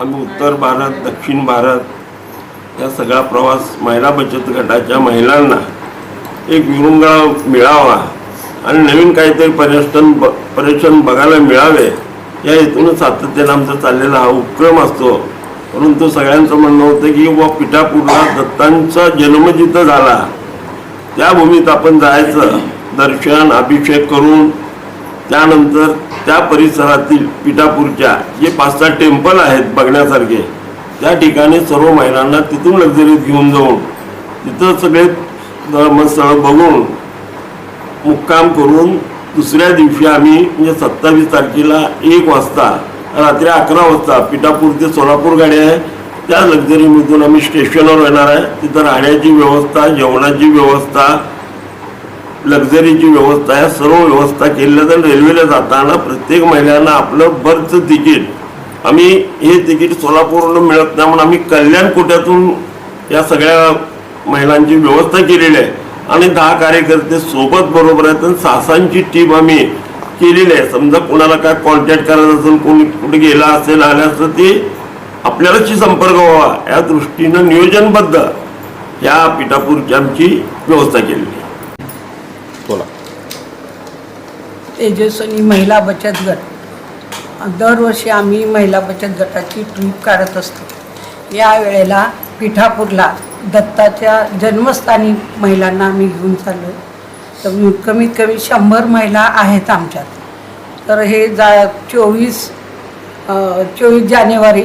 आम्ही उत्तर भारत दक्षिण भारत या सगळा प्रवास महिला बचत गटाच्या महिलांना एक विरंगुळा मिळावा आणि नवीन काहीतरी पर्यटन बघायला मिळावे या हेतून सातत्याने आमचा चाललेला हा उपक्रम असतो। परंतु सगळ्यांचं म्हणणं होतं की व पिठापूरला दत्तांचा जन्म जिथं झाला त्या भूमीत आपण जायचं, दर्शन अभिषेक करून त्यानंतर त्या परिसरातील पिठापूरच्या जे 5-6 टेम्पल आहेत बघण्यासारखे त्या ठिकाणी सर्व महिलांना तिथून लक्झरीत घेऊन जाऊन तिथं सगळे धर्मस्थळ बघून मुक्काम करून दुसऱ्या दिवशी आम्ही म्हणजे 27 तारखेला 1 वाजता रात्री 11 वाजता पिठापूर ते सोलापूर गाडी आहे त्या लक्झरीमधून आम्ही स्टेशनवर येणार आहे। तिथं राहण्याची व्यवस्था, जेवणाची व्यवस्था, लक्झरीची व्यवस्था या सर्व व्यवस्था केलेल्या तर रेल्वेला जाताना प्रत्येक महिन्यांना आपलं बर्थचं तिकीट आम्ही हे तिकीट सोलापूरला मिळत नाही म्हणून आम्ही कल्याण कोट्यातून या सगळ्या महिलांची व्यवस्था केलेली आहे आणि 10 कार्यकर्ते सोबत बरोबर आहेत आणि 6 टीम आम्ही केलेली आहे। समजा कोणाला काय कॉन्टॅक्ट करायचं असेल, कोणी कुठे गेला असेल आल्या असेल ते आपल्यालाच संपर्क व्हावा या दृष्टीनं नियोजनबद्ध या पिठापूरची आमची व्यवस्था केलेली आहे। बोला। तेजस्विनी महिला बचत गट दरवर्षी आम्ही महिला बचत गटाची ट्रीप काढत असतो। या वेळेला पिठापूरला दत्ताच्या जन्मस्थानी महिलांना आम्ही घेऊन चाललो तर कमीत कमी 100 महिला आहेत आमच्यात। तर हे 24 जानेवारी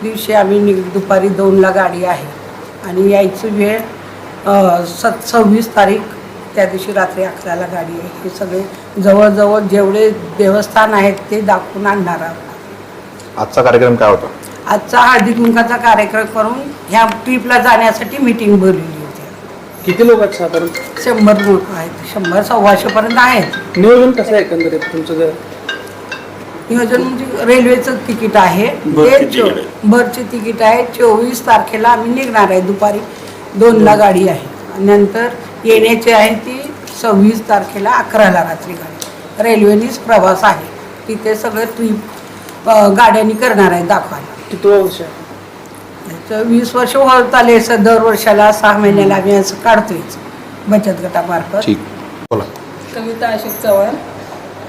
दिवशी आम्ही दुपारी 2ला गाडी आहे आणि यायची वेळ 26 तारीख त्या दिवशी रात्री 11ला गाडी आहे। हे सगळे जवळजवळ जेवढे देवस्थान आहेत ते दाखवून आणणार आहोत। आजचा कार्यक्रम काय होता? आजचा हळदी कुंकाचा कार्यक्रम करून ह्या ट्रीपला जाण्यासाठी मीटिंग बोलवली होती। किती लोक आहेत साधारण? 100 लोक आहेत, 100-125 पर्यंत आहेत। नियोजन कसं आहे एकंदरीत तुमचं? नियोजन म्हणजे रेल्वेचं तिकीट आहे, बसचे तिकीट आहे। 24 तारखेला आम्ही निघणार आहे, दुपारी 2ला गाडी आहे। नंतर येण्याची आहे ती 26 तारखेला 11ला रात्री गाडी। रेल्वेनेच प्रवास आहे, तिथे सगळं ट्रीप गाड्यांनी करणार आहे दाखवायला। किती वर्ष? 20 वर्ष होत आले। दर वर्षाला 6 महिन्याला आम्ही असं काढतोय बचत गटामार्फत। ठीक, बोला। कविता अशोक चव्हाण।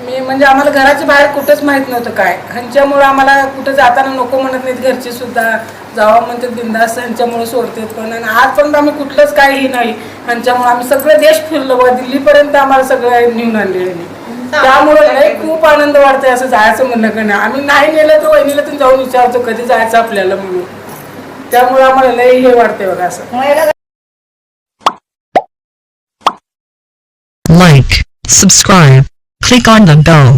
मी म्हणजे आम्हाला घराच्या बाहेर कुठंच माहीत नव्हतं काय, ह्यांच्यामुळं आम्हाला कुठं जाताना नको म्हणत नाहीत घरचे सुद्धा, जावा म्हणतात बिंदास, ह्यांच्यामुळे सोडतात पण। आणि आजपर्यंत आम्ही कुठलंच काही नाही, ह्यांच्यामुळे आम्ही सगळे देश फिरलो व दिल्लीपर्यंत आम्हाला सगळं नेऊन आणले। त्यामुळे खूप आनंद वाटतंय असं जायचं म्हणलं का नाही। आम्ही नाही नेलं तर वहिनीला तर जाऊन विचारतो कधी जायचं आपल्याला म्हणून, त्यामुळे आम्हाला लय हे वाटतंय बघा असं। Like, subscribe, click on the bell.